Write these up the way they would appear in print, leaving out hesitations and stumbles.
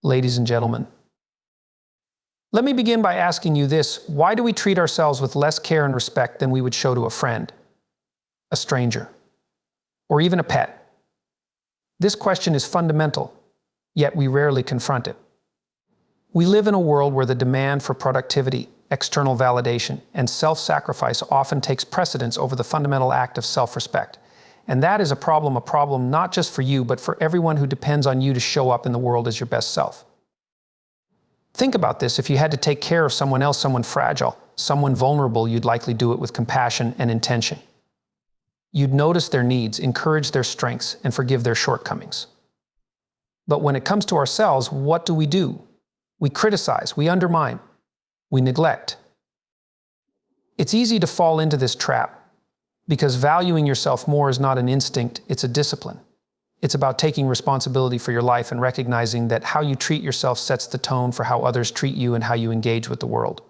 Ladies and gentlemen, let me begin by asking you this: why do we treat ourselves with less care and respect than we would show to a friend, a stranger, or even a pet? This question is fundamental, yet we rarely confront it. We live in a world where the demand for productivity, external validation, and self-sacrifice often takes precedence over the fundamental act of self-respect. And that is a problem not just for you, but for everyone who depends on you to show up in the world as your best self. Think about this: if you had to take care of someone else, someone fragile, someone vulnerable, you'd likely do it with compassion and intention. You'd notice their needs, encourage their strengths, and forgive their shortcomings. But when it comes to ourselves, what do? We criticize, we undermine, we neglect. It's easy to fall into this trap, because valuing yourself more is not an instinct, it's a discipline. It's about taking responsibility for your life and recognizing that how you treat yourself sets the tone for how others treat you and how you engage with the world.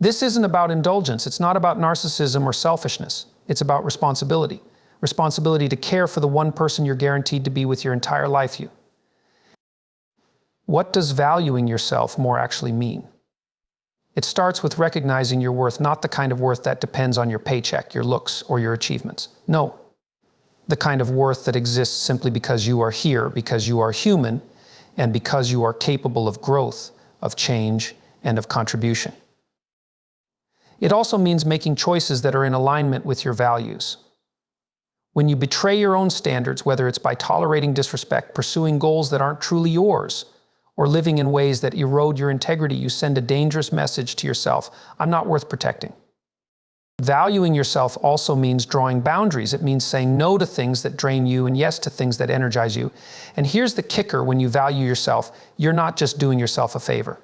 This isn't about indulgence, it's not about narcissism or selfishness. It's about responsibility. Responsibility to care for the one person you're guaranteed to be with your entire life. What does valuing yourself more actually mean? It starts with recognizing your worth, not the kind of worth that depends on your paycheck, your looks, or your achievements. No, the kind of worth that exists simply because you are here, because you are human, and because you are capable of growth, of change, and of contribution. It also means making choices that are in alignment with your values. When you betray your own standards, whether it's by tolerating disrespect, pursuing goals that aren't truly yours, or living in ways that erode your integrity, you send a dangerous message to yourself: I'm not worth protecting. Valuing yourself also means drawing boundaries. It means saying no to things that drain you and yes to things that energize you. And here's the kicker: when you value yourself, you're not just doing yourself a favor.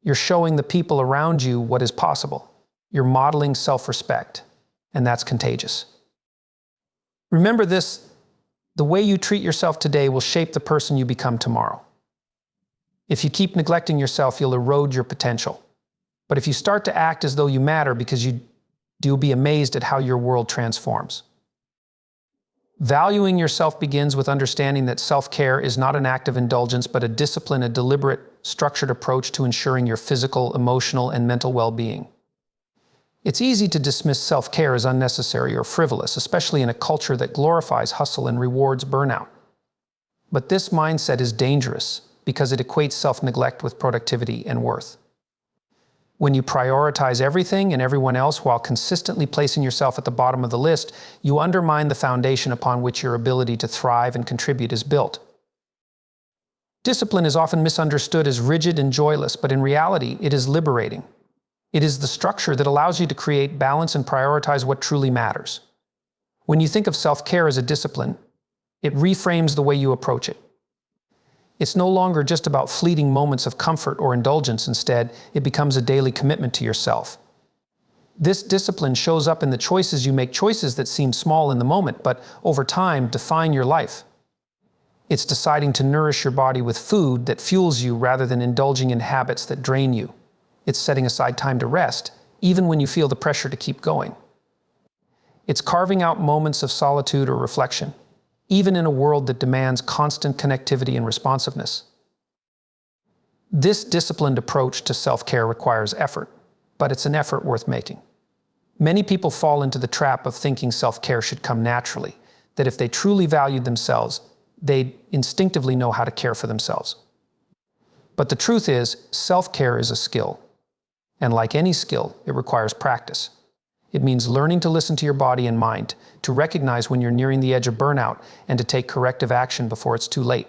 You're showing the people around you what is possible. You're modeling self-respect, and that's contagious. Remember this: the way you treat yourself today will shape the person you become tomorrow. If you keep neglecting yourself, you'll erode your potential. But if you start to act as though you matter, you'll be amazed at how your world transforms. Valuing yourself begins with understanding that self-care is not an act of indulgence, but a discipline, a deliberate, structured approach to ensuring your physical, emotional, and mental well-being. It's easy to dismiss self-care as unnecessary or frivolous, especially in a culture that glorifies hustle and rewards burnout. But this mindset is dangerous, because it equates self-neglect with productivity and worth. When you prioritize everything and everyone else while consistently placing yourself at the bottom of the list, you undermine the foundation upon which your ability to thrive and contribute is built. Discipline is often misunderstood as rigid and joyless, but in reality, it is liberating. It is the structure that allows you to create balance and prioritize what truly matters. When you think of self-care as a discipline, it reframes the way you approach it. It's no longer just about fleeting moments of comfort or indulgence. Instead, it becomes a daily commitment to yourself. This discipline shows up in the choices you make, choices that seem small in the moment, but over time define your life. It's deciding to nourish your body with food that fuels you rather than indulging in habits that drain you. It's setting aside time to rest, even when you feel the pressure to keep going. It's carving out moments of solitude or reflection, even in a world that demands constant connectivity and responsiveness. This disciplined approach to self-care requires effort, but it's an effort worth making. Many people fall into the trap of thinking self-care should come naturally, that if they truly valued themselves, they'd instinctively know how to care for themselves. But the truth is, self-care is a skill. And like any skill, it requires practice. It means learning to listen to your body and mind, to recognize when you're nearing the edge of burnout, and to take corrective action before it's too late.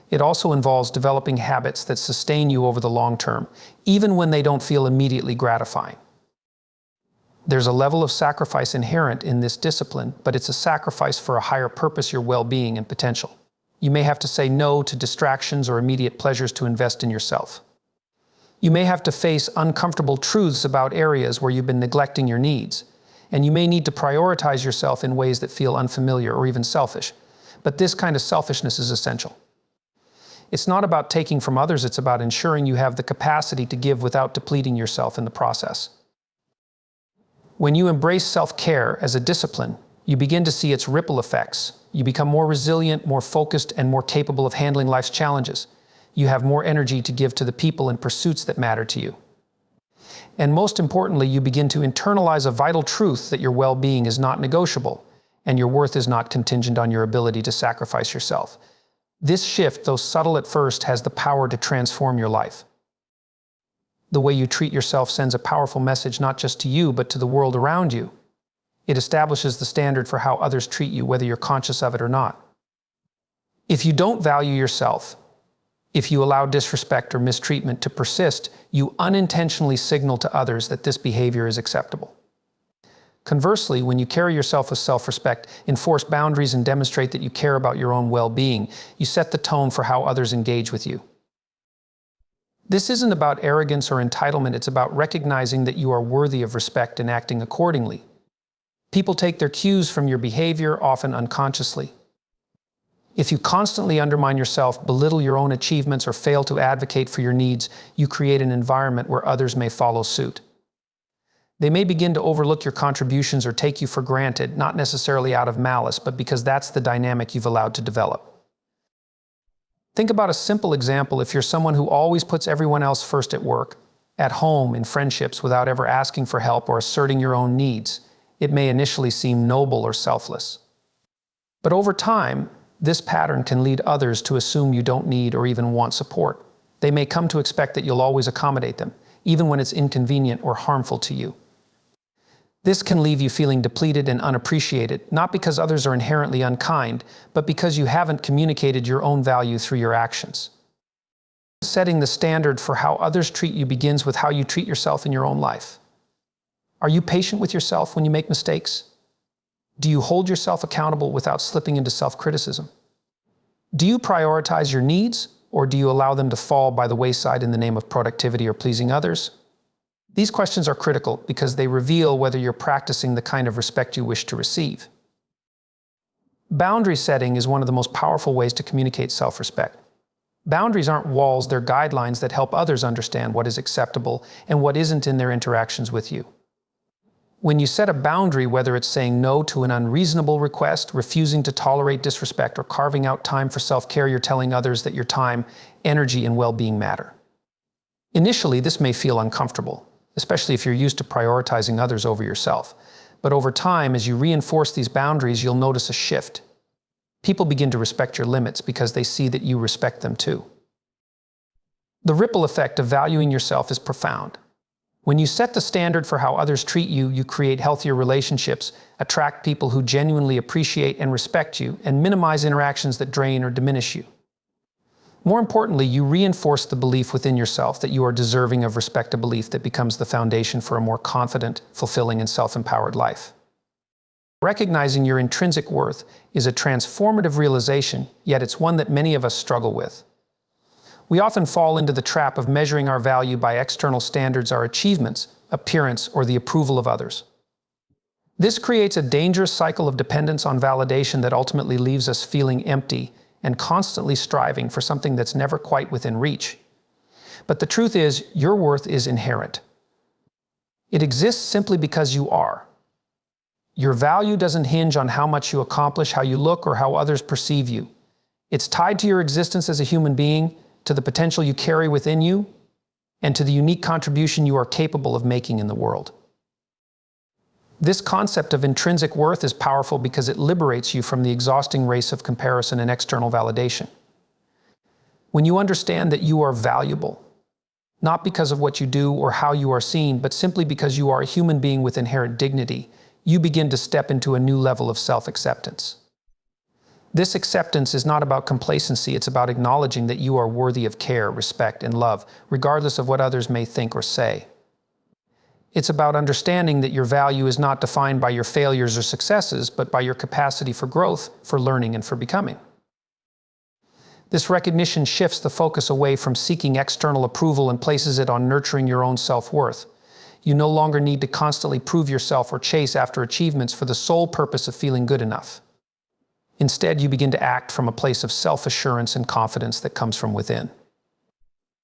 It also involves developing habits that sustain you over the long term, even when they don't feel immediately gratifying. There's a level of sacrifice inherent in this discipline, but it's a sacrifice for a higher purpose, your well-being and potential. You may have to say no to distractions or immediate pleasures to invest in yourself. You may have to face uncomfortable truths about areas where you've been neglecting your needs, and you may need to prioritize yourself in ways that feel unfamiliar or even selfish. But this kind of selfishness is essential. It's not about taking from others, it's about ensuring you have the capacity to give without depleting yourself in the process. When you embrace self-care as a discipline, you begin to see its ripple effects. You become more resilient, more focused, and more capable of handling life's challenges. You have more energy to give to the people and pursuits that matter to you. And most importantly, you begin to internalize a vital truth that your well-being is not negotiable, and your worth is not contingent on your ability to sacrifice yourself. This shift, though subtle at first, has the power to transform your life. The way you treat yourself sends a powerful message not just to you, but to the world around you. It establishes the standard for how others treat you, whether you're conscious of it or not. If you don't value yourself, if you allow disrespect or mistreatment to persist, you unintentionally signal to others that this behavior is acceptable. Conversely, when you carry yourself with self-respect, enforce boundaries, and demonstrate that you care about your own well-being, you set the tone for how others engage with you. This isn't about arrogance or entitlement, it's about recognizing that you are worthy of respect and acting accordingly. People take their cues from your behavior, often unconsciously. If you constantly undermine yourself, belittle your own achievements, or fail to advocate for your needs, you create an environment where others may follow suit. They may begin to overlook your contributions or take you for granted, not necessarily out of malice, but because that's the dynamic you've allowed to develop. Think about a simple example. If you're someone who always puts everyone else first at work, at home, in friendships, without ever asking for help or asserting your own needs, it may initially seem noble or selfless. But over time, this pattern can lead others to assume you don't need or even want support. They may come to expect that you'll always accommodate them, even when it's inconvenient or harmful to you. This can leave you feeling depleted and unappreciated, not because others are inherently unkind, but because you haven't communicated your own value through your actions. Setting the standard for how others treat you begins with how you treat yourself in your own life. Are you patient with yourself when you make mistakes? Do you hold yourself accountable without slipping into self-criticism? Do you prioritize your needs, or do you allow them to fall by the wayside in the name of productivity or pleasing others? These questions are critical because they reveal whether you're practicing the kind of respect you wish to receive. Boundary setting is one of the most powerful ways to communicate self-respect. Boundaries aren't walls, they're guidelines that help others understand what is acceptable and what isn't in their interactions with you. When you set a boundary, whether it's saying no to an unreasonable request, refusing to tolerate disrespect, or carving out time for self-care, you're telling others that your time, energy, and well-being matter. Initially, this may feel uncomfortable, especially if you're used to prioritizing others over yourself. But over time, as you reinforce these boundaries, you'll notice a shift. People begin to respect your limits because they see that you respect them too. The ripple effect of valuing yourself is profound. When you set the standard for how others treat you, you create healthier relationships, attract people who genuinely appreciate and respect you, and minimize interactions that drain or diminish you. More importantly, you reinforce the belief within yourself that you are deserving of respect, a belief that becomes the foundation for a more confident, fulfilling, and self-empowered life. Recognizing your intrinsic worth is a transformative realization, yet it's one that many of us struggle with. We often fall into the trap of measuring our value by external standards, our achievements, appearance, or the approval of others. This creates a dangerous cycle of dependence on validation that ultimately leaves us feeling empty and constantly striving for something that's never quite within reach. But the truth is, your worth is inherent. It exists simply because you are. Your value doesn't hinge on how much you accomplish, how you look, or how others perceive you. It's tied to your existence as a human being, to the potential you carry within you, and to the unique contribution you are capable of making in the world. This concept of intrinsic worth is powerful because it liberates you from the exhausting race of comparison and external validation. When you understand that you are valuable, not because of what you do or how you are seen, but simply because you are a human being with inherent dignity, you begin to step into a new level of self-acceptance. This acceptance is not about complacency, it's about acknowledging that you are worthy of care, respect, and love, regardless of what others may think or say. It's about understanding that your value is not defined by your failures or successes, but by your capacity for growth, for learning, and for becoming. This recognition shifts the focus away from seeking external approval and places it on nurturing your own self-worth. You no longer need to constantly prove yourself or chase after achievements for the sole purpose of feeling good enough. Instead, you begin to act from a place of self-assurance and confidence that comes from within.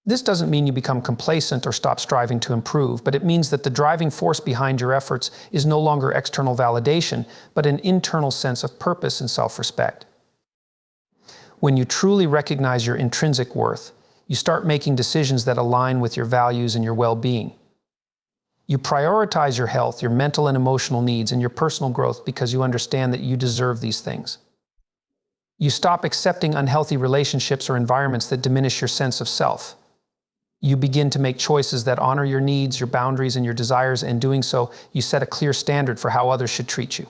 This doesn't mean you become complacent or stop striving to improve, but it means that the driving force behind your efforts is no longer external validation, but an internal sense of purpose and self-respect. When you truly recognize your intrinsic worth, you start making decisions that align with your values and your well-being. You prioritize your health, your mental and emotional needs, and your personal growth because you understand that you deserve these things. You stop accepting unhealthy relationships or environments that diminish your sense of self. You begin to make choices that honor your needs, your boundaries, and your desires, and doing so, you set a clear standard for how others should treat you.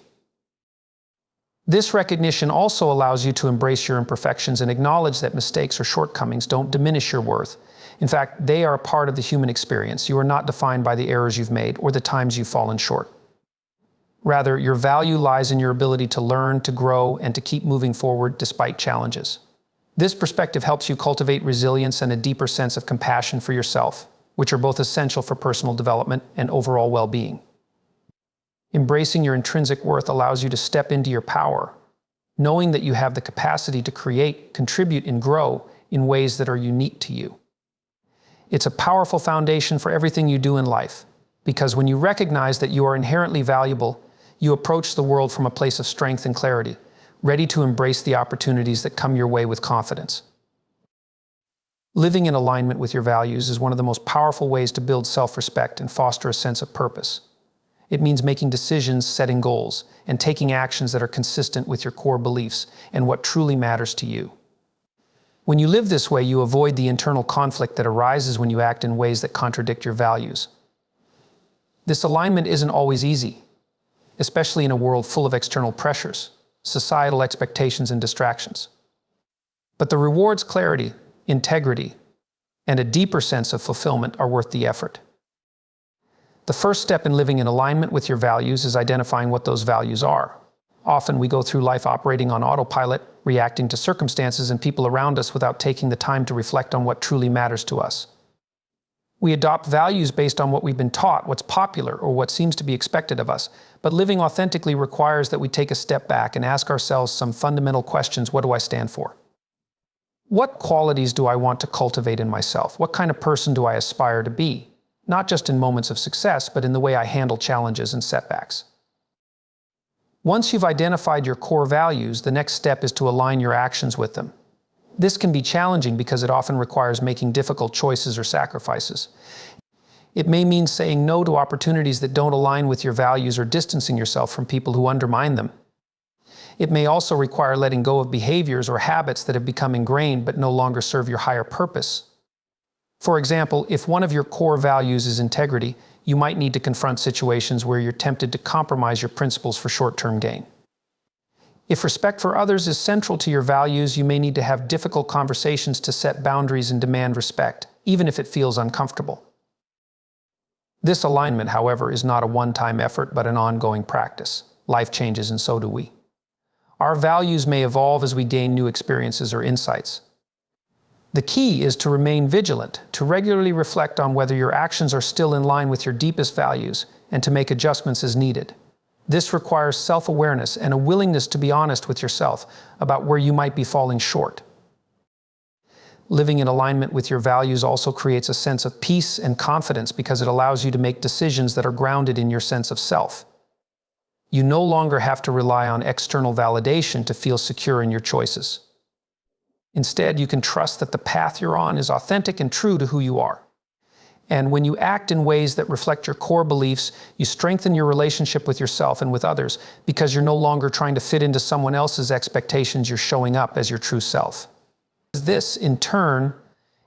This recognition also allows you to embrace your imperfections and acknowledge that mistakes or shortcomings don't diminish your worth. In fact, they are a part of the human experience. You are not defined by the errors you've made or the times you've fallen short. Rather, your value lies in your ability to learn, to grow, and to keep moving forward despite challenges. This perspective helps you cultivate resilience and a deeper sense of compassion for yourself, which are both essential for personal development and overall well-being. Embracing your intrinsic worth allows you to step into your power, knowing that you have the capacity to create, contribute, and grow in ways that are unique to you. It's a powerful foundation for everything you do in life, because when you recognize that you are inherently valuable, you approach the world from a place of strength and clarity, ready to embrace the opportunities that come your way with confidence. Living in alignment with your values is one of the most powerful ways to build self-respect and foster a sense of purpose. It means making decisions, setting goals, and taking actions that are consistent with your core beliefs and what truly matters to you. When you live this way, you avoid the internal conflict that arises when you act in ways that contradict your values. This alignment isn't always easy, especially in a world full of external pressures, societal expectations, and distractions. But the rewards, clarity, integrity, and a deeper sense of fulfillment are worth the effort. The first step in living in alignment with your values is identifying what those values are. Often we go through life operating on autopilot, reacting to circumstances and people around us without taking the time to reflect on what truly matters to us. We adopt values based on what we've been taught, what's popular, or what seems to be expected of us. But living authentically requires that we take a step back and ask ourselves some fundamental questions. What do I stand for? What qualities do I want to cultivate in myself? What kind of person do I aspire to be? Not just in moments of success, but in the way I handle challenges and setbacks. Once you've identified your core values, the next step is to align your actions with them. This can be challenging because it often requires making difficult choices or sacrifices. It may mean saying no to opportunities that don't align with your values or distancing yourself from people who undermine them. It may also require letting go of behaviors or habits that have become ingrained but no longer serve your higher purpose. For example, if one of your core values is integrity, you might need to confront situations where you're tempted to compromise your principles for short-term gain. If respect for others is central to your values, you may need to have difficult conversations to set boundaries and demand respect, even if it feels uncomfortable. This alignment, however, is not a one-time effort, but an ongoing practice. Life changes, and so do we. Our values may evolve as we gain new experiences or insights. The key is to remain vigilant, to regularly reflect on whether your actions are still in line with your deepest values, and to make adjustments as needed. This requires self-awareness and a willingness to be honest with yourself about where you might be falling short. Living in alignment with your values also creates a sense of peace and confidence because it allows you to make decisions that are grounded in your sense of self. You no longer have to rely on external validation to feel secure in your choices. Instead, you can trust that the path you're on is authentic and true to who you are. And when you act in ways that reflect your core beliefs, you strengthen your relationship with yourself and with others because you're no longer trying to fit into someone else's expectations. You're showing up as your true self. This, in turn,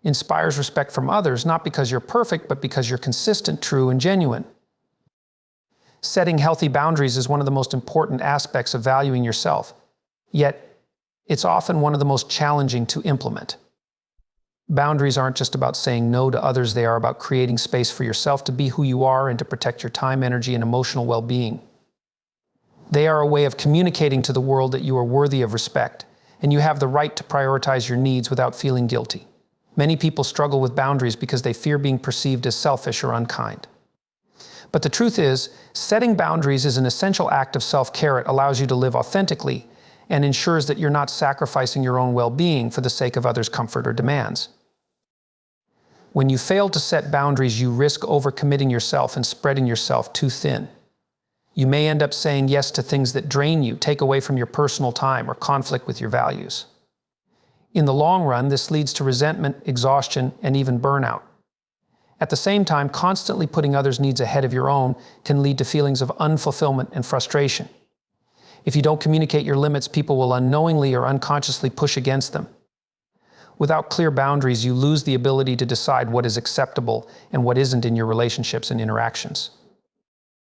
inspires respect from others, not because you're perfect, but because you're consistent, true, and genuine. Setting healthy boundaries is one of the most important aspects of valuing yourself. Yet, it's often one of the most challenging to implement. Boundaries aren't just about saying no to others, they are about creating space for yourself to be who you are and to protect your time, energy, and emotional well-being. They are a way of communicating to the world that you are worthy of respect, and you have the right to prioritize your needs without feeling guilty. Many people struggle with boundaries because they fear being perceived as selfish or unkind. But the truth is, setting boundaries is an essential act of self-care. It allows you to live authentically and ensures that you're not sacrificing your own well-being for the sake of others' comfort or demands. When you fail to set boundaries, you risk overcommitting yourself and spreading yourself too thin. You may end up saying yes to things that drain you, take away from your personal time, or conflict with your values. In the long run, this leads to resentment, exhaustion, and even burnout. At the same time, constantly putting others' needs ahead of your own can lead to feelings of unfulfillment and frustration. If you don't communicate your limits, people will unknowingly or unconsciously push against them. Without clear boundaries, you lose the ability to decide what is acceptable and what isn't in your relationships and interactions.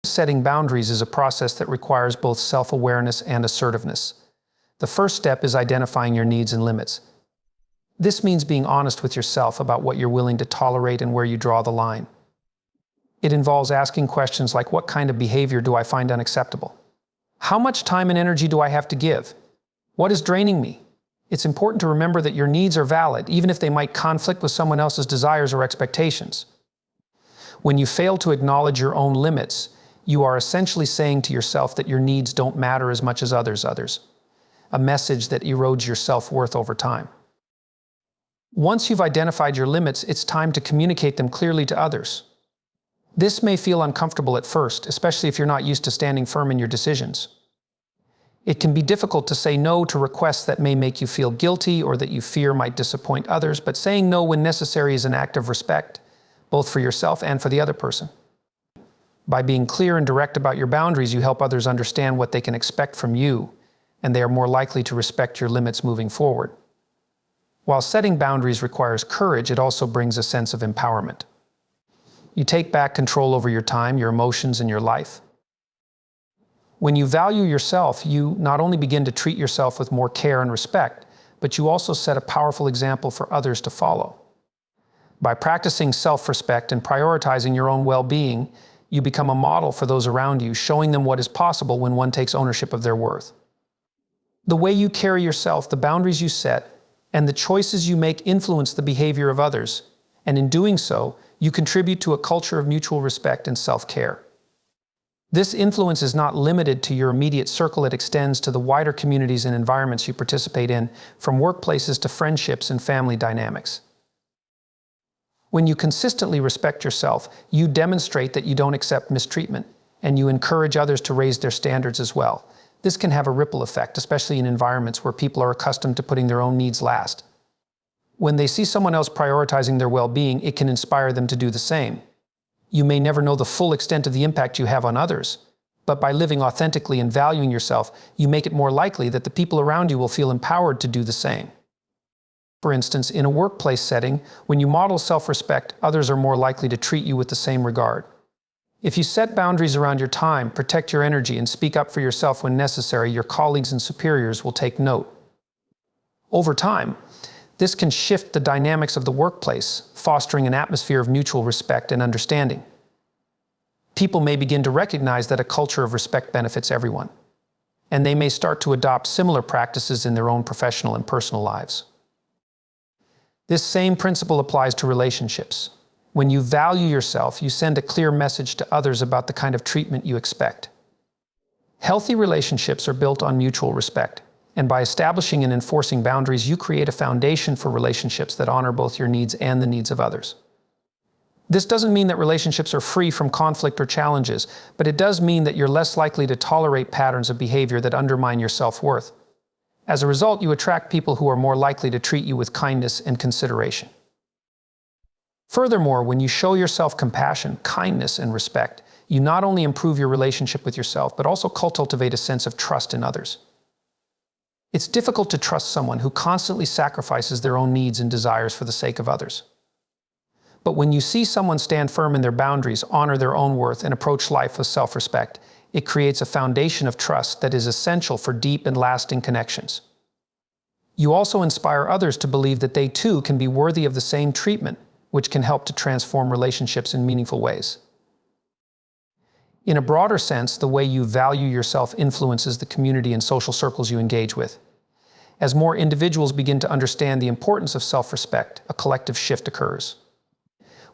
Setting boundaries is a process that requires both self-awareness and assertiveness. The first step is identifying your needs and limits. This means being honest with yourself about what you're willing to tolerate and where you draw the line. It involves asking questions like, what kind of behavior do I find unacceptable? How much time and energy do I have to give? What is draining me? It's important to remember that your needs are valid, even if they might conflict with someone else's desires or expectations. When you fail to acknowledge your own limits, you are essentially saying to yourself that your needs don't matter as much as others, a message that erodes your self-worth over time. Once you've identified your limits, it's time to communicate them clearly to others. This may feel uncomfortable at first, especially if you're not used to standing firm in your decisions. It can be difficult to say no to requests that may make you feel guilty or that you fear might disappoint others, but saying no when necessary is an act of respect, both for yourself and for the other person. By being clear and direct about your boundaries, you help others understand what they can expect from you, and they are more likely to respect your limits moving forward. While setting boundaries requires courage, it also brings a sense of empowerment. You take back control over your time, your emotions, and your life. When you value yourself, you not only begin to treat yourself with more care and respect, but you also set a powerful example for others to follow. By practicing self-respect and prioritizing your own well-being, you become a model for those around you, showing them what is possible when one takes ownership of their worth. The way you carry yourself, the boundaries you set, and the choices you make influence the behavior of others, and in doing so, you contribute to a culture of mutual respect and self-care. This influence is not limited to your immediate circle, it extends to the wider communities and environments you participate in, from workplaces to friendships and family dynamics. When you consistently respect yourself, you demonstrate that you don't accept mistreatment, and you encourage others to raise their standards as well. This can have a ripple effect, especially in environments where people are accustomed to putting their own needs last. When they see someone else prioritizing their well-being, it can inspire them to do the same. You may never know the full extent of the impact you have on others, but by living authentically and valuing yourself, you make it more likely that the people around you will feel empowered to do the same. For instance, in a workplace setting, when you model self-respect, others are more likely to treat you with the same regard. If you set boundaries around your time, protect your energy, and speak up for yourself when necessary, your colleagues and superiors will take note. Over time, this can shift the dynamics of the workplace, fostering an atmosphere of mutual respect and understanding. People may begin to recognize that a culture of respect benefits everyone, and they may start to adopt similar practices in their own professional and personal lives. This same principle applies to relationships. When you value yourself, you send a clear message to others about the kind of treatment you expect. Healthy relationships are built on mutual respect, and by establishing and enforcing boundaries, you create a foundation for relationships that honor both your needs and the needs of others. This doesn't mean that relationships are free from conflict or challenges, but it does mean that you're less likely to tolerate patterns of behavior that undermine your self-worth. As a result, you attract people who are more likely to treat you with kindness and consideration. Furthermore, when you show yourself compassion, kindness, and respect, you not only improve your relationship with yourself, but also cultivate a sense of trust in others. It's difficult to trust someone who constantly sacrifices their own needs and desires for the sake of others. But when you see someone stand firm in their boundaries, honor their own worth, and approach life with self-respect, it creates a foundation of trust that is essential for deep and lasting connections. You also inspire others to believe that they too can be worthy of the same treatment, which can help to transform relationships in meaningful ways. In a broader sense, the way you value yourself influences the community and social circles you engage with. As more individuals begin to understand the importance of self-respect, a collective shift occurs.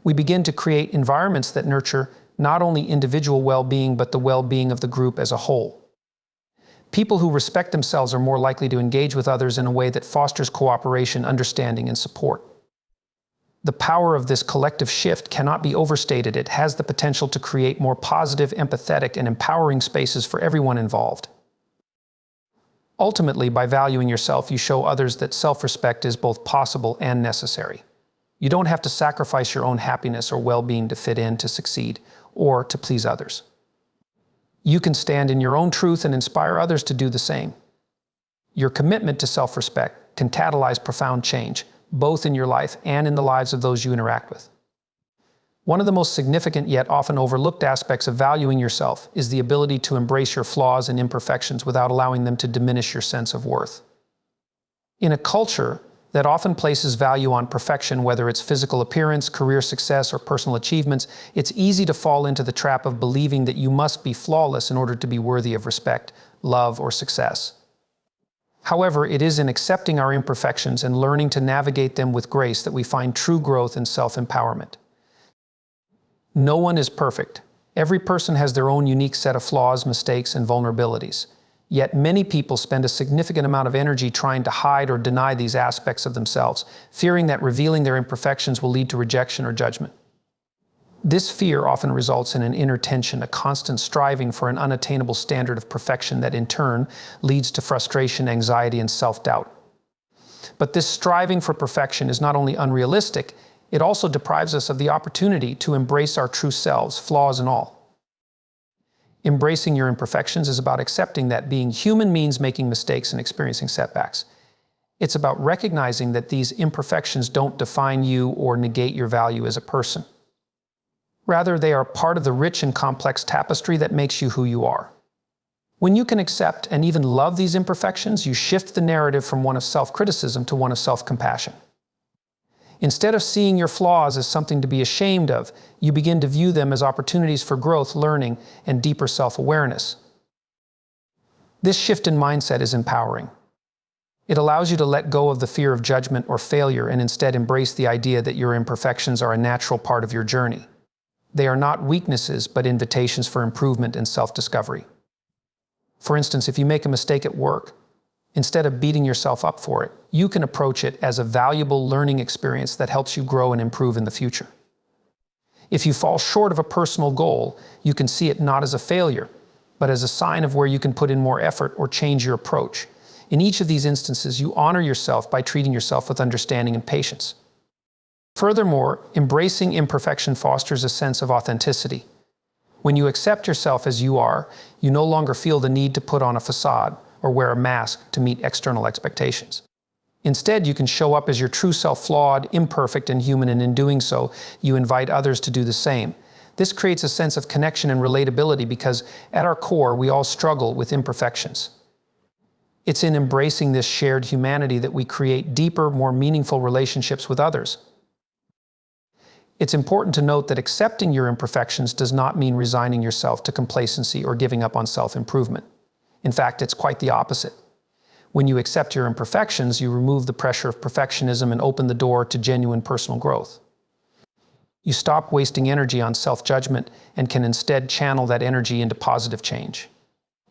We begin to create environments that nurture not only individual well-being, but the well-being of the group as a whole. People who respect themselves are more likely to engage with others in a way that fosters cooperation, understanding, and support. The power of this collective shift cannot be overstated. It has the potential to create more positive, empathetic, and empowering spaces for everyone involved. Ultimately, by valuing yourself, you show others that self-respect is both possible and necessary. You don't have to sacrifice your own happiness or well-being to fit in, to succeed, or to please others. You can stand in your own truth and inspire others to do the same. Your commitment to self-respect can catalyze profound change, both in your life and in the lives of those you interact with. One of the most significant yet often overlooked aspects of valuing yourself is the ability to embrace your flaws and imperfections without allowing them to diminish your sense of worth. In a culture that often places value on perfection, whether it's physical appearance, career success, or personal achievements, it's easy to fall into the trap of believing that you must be flawless in order to be worthy of respect, love, or success. However, it is in accepting our imperfections and learning to navigate them with grace that we find true growth and self-empowerment. No one is perfect. Every person has their own unique set of flaws, mistakes, and vulnerabilities. Yet many people spend a significant amount of energy trying to hide or deny these aspects of themselves, fearing that revealing their imperfections will lead to rejection or judgment. This fear often results in an inner tension, a constant striving for an unattainable standard of perfection that in turn leads to frustration, anxiety, and self-doubt. But this striving for perfection is not only unrealistic, it also deprives us of the opportunity to embrace our true selves, flaws and all. Embracing your imperfections is about accepting that being human means making mistakes and experiencing setbacks. It's about recognizing that these imperfections don't define you or negate your value as a person. Rather, they are part of the rich and complex tapestry that makes you who you are. When you can accept and even love these imperfections, you shift the narrative from one of self-criticism to one of self-compassion. Instead of seeing your flaws as something to be ashamed of, you begin to view them as opportunities for growth, learning, and deeper self-awareness. This shift in mindset is empowering. It allows you to let go of the fear of judgment or failure and instead embrace the idea that your imperfections are a natural part of your journey. They are not weaknesses, but invitations for improvement and self-discovery. For instance, if you make a mistake at work, instead of beating yourself up for it, you can approach it as a valuable learning experience that helps you grow and improve in the future. If you fall short of a personal goal, you can see it not as a failure, but as a sign of where you can put in more effort or change your approach. In each of these instances, you honor yourself by treating yourself with understanding and patience. Furthermore, embracing imperfection fosters a sense of authenticity. When you accept yourself as you are, you no longer feel the need to put on a facade or wear a mask to meet external expectations. Instead, you can show up as your true self, flawed, imperfect, and human, and in doing so, you invite others to do the same. This creates a sense of connection and relatability because, at our core, we all struggle with imperfections. It's in embracing this shared humanity that we create deeper, more meaningful relationships with others. It's important to note that accepting your imperfections does not mean resigning yourself to complacency or giving up on self-improvement. In fact, it's quite the opposite. When you accept your imperfections, you remove the pressure of perfectionism and open the door to genuine personal growth. You stop wasting energy on self-judgment and can instead channel that energy into positive change.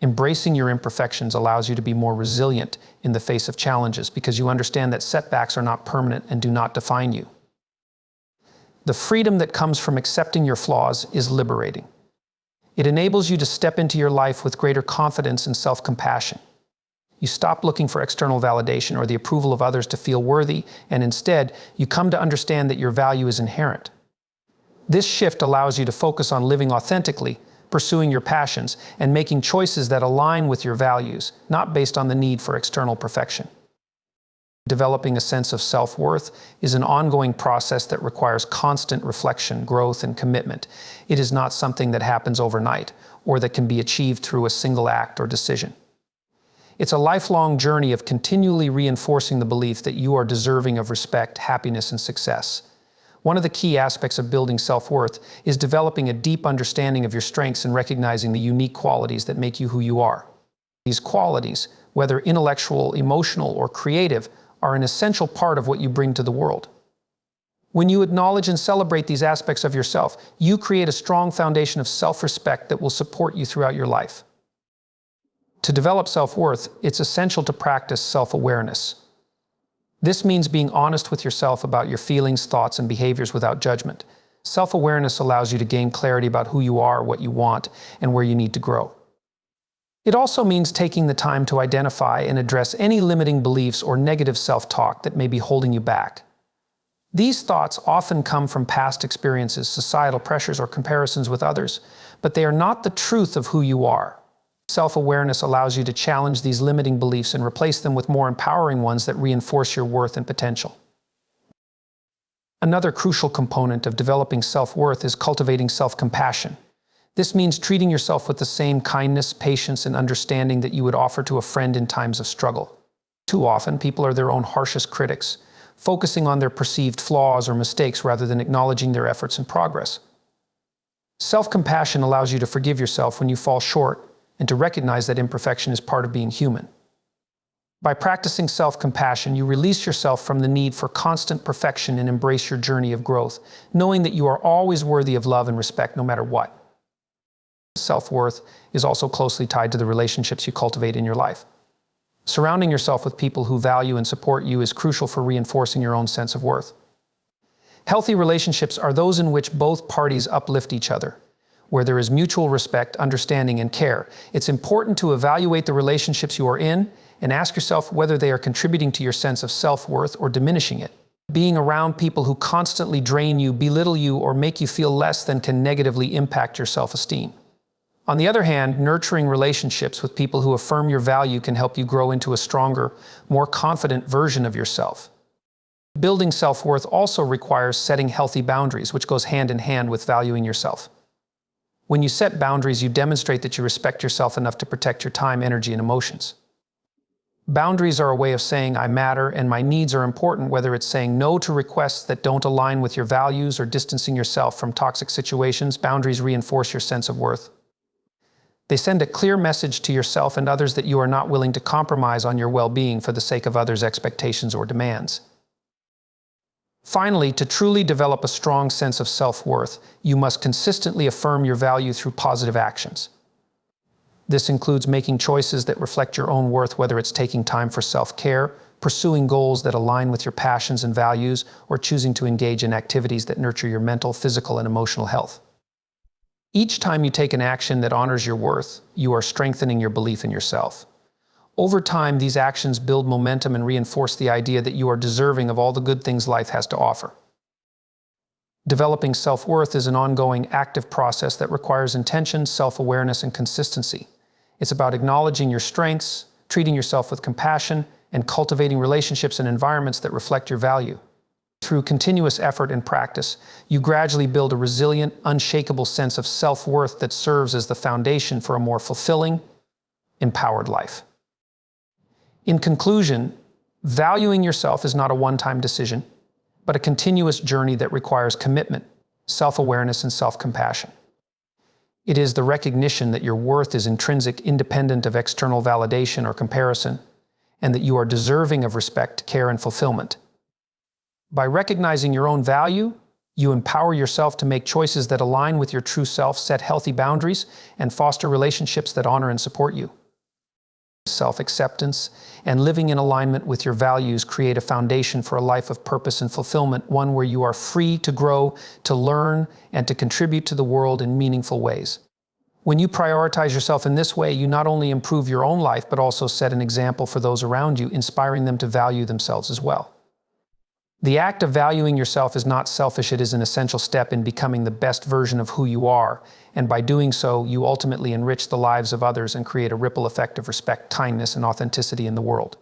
Embracing your imperfections allows you to be more resilient in the face of challenges because you understand that setbacks are not permanent and do not define you. The freedom that comes from accepting your flaws is liberating. It enables you to step into your life with greater confidence and self-compassion. You stop looking for external validation or the approval of others to feel worthy, and instead, you come to understand that your value is inherent. This shift allows you to focus on living authentically, pursuing your passions, and making choices that align with your values, not based on the need for external perfection. Developing a sense of self-worth is an ongoing process that requires constant reflection, growth, and commitment. It is not something that happens overnight or that can be achieved through a single act or decision. It's a lifelong journey of continually reinforcing the belief that you are deserving of respect, happiness, and success. One of the key aspects of building self-worth is developing a deep understanding of your strengths and recognizing the unique qualities that make you who you are. These qualities, whether intellectual, emotional, or creative, are an essential part of what you bring to the world. When you acknowledge and celebrate these aspects of yourself, you create a strong foundation of self-respect that will support you throughout your life. To develop self-worth, it's essential to practice self-awareness. This means being honest with yourself about your feelings, thoughts, and behaviors without judgment. Self-awareness allows you to gain clarity about who you are, what you want, and where you need to grow. It also means taking the time to identify and address any limiting beliefs or negative self-talk that may be holding you back. These thoughts often come from past experiences, societal pressures, or comparisons with others, but they are not the truth of who you are. Self-awareness allows you to challenge these limiting beliefs and replace them with more empowering ones that reinforce your worth and potential. Another crucial component of developing self-worth is cultivating self-compassion. This means treating yourself with the same kindness, patience, and understanding that you would offer to a friend in times of struggle. Too often, people are their own harshest critics, focusing on their perceived flaws or mistakes rather than acknowledging their efforts and progress. Self-compassion allows you to forgive yourself when you fall short and to recognize that imperfection is part of being human. By practicing self-compassion, you release yourself from the need for constant perfection and embrace your journey of growth, knowing that you are always worthy of love and respect no matter what. Self-worth is also closely tied to the relationships you cultivate in your life. Surrounding yourself with people who value and support you is crucial for reinforcing your own sense of worth. Healthy relationships are those in which both parties uplift each other, where there is mutual respect, understanding, and care. It's important to evaluate the relationships you are in and ask yourself whether they are contributing to your sense of self-worth or diminishing it. Being around people who constantly drain you, belittle you, or make you feel less than can negatively impact your self-esteem. On the other hand, nurturing relationships with people who affirm your value can help you grow into a stronger, more confident version of yourself. Building self-worth also requires setting healthy boundaries, which goes hand in hand with valuing yourself. When you set boundaries, you demonstrate that you respect yourself enough to protect your time, energy, and emotions. Boundaries are a way of saying, I matter and my needs are important, whether it's saying no to requests that don't align with your values or distancing yourself from toxic situations. Boundaries reinforce your sense of worth. They send a clear message to yourself and others that you are not willing to compromise on your well-being for the sake of others' expectations or demands. Finally, to truly develop a strong sense of self-worth, you must consistently affirm your value through positive actions. This includes making choices that reflect your own worth, whether it's taking time for self-care, pursuing goals that align with your passions and values, or choosing to engage in activities that nurture your mental, physical, and emotional health. Each time you take an action that honors your worth, you are strengthening your belief in yourself. Over time, these actions build momentum and reinforce the idea that you are deserving of all the good things life has to offer. Developing self-worth is an ongoing, active process that requires intention, self-awareness, and consistency. It's about acknowledging your strengths, treating yourself with compassion, and cultivating relationships and environments that reflect your value. Through continuous effort and practice, you gradually build a resilient, unshakable sense of self-worth that serves as the foundation for a more fulfilling, empowered life. In conclusion, valuing yourself is not a one-time decision, but a continuous journey that requires commitment, self-awareness, and self-compassion. It is the recognition that your worth is intrinsic, independent of external validation or comparison, and that you are deserving of respect, care, and fulfillment. By recognizing your own value, you empower yourself to make choices that align with your true self, set healthy boundaries, and foster relationships that honor and support you. Self-acceptance and living in alignment with your values create a foundation for a life of purpose and fulfillment, one where you are free to grow, to learn, and to contribute to the world in meaningful ways. When you prioritize yourself in this way, you not only improve your own life, but also set an example for those around you, inspiring them to value themselves as well. The act of valuing yourself is not selfish, it is an essential step in becoming the best version of who you are, and by doing so, you ultimately enrich the lives of others and create a ripple effect of respect, kindness, and authenticity in the world.